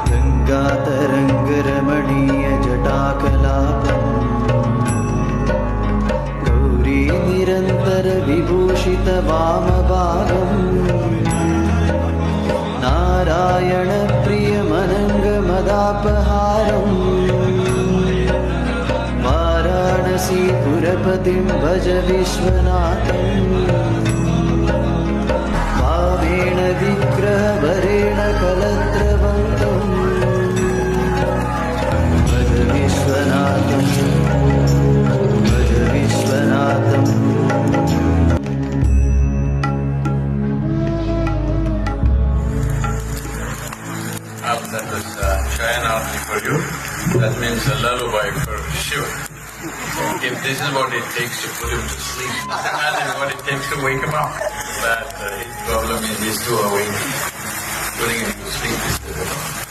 गङ्गातरङ्गरमणीयजटाकलापम् गौरी निरन्तरविभूषितवामभागम् नारायणप्रियमनङ्गमदापहारम् वाराणसीपुरपतिं भज विश्वनाथम् भावेन विग्रहभरेण कलत्रवन्तम् भज विश्वनाथम् भज विश्वनाथम्. That was Shayanarthi for you. That means a lullaby for Shiva. If this is what it takes to put him to sleep, imagine what it takes to wake him up. But his problem is these two are waiting. Putting him to sleep is difficult.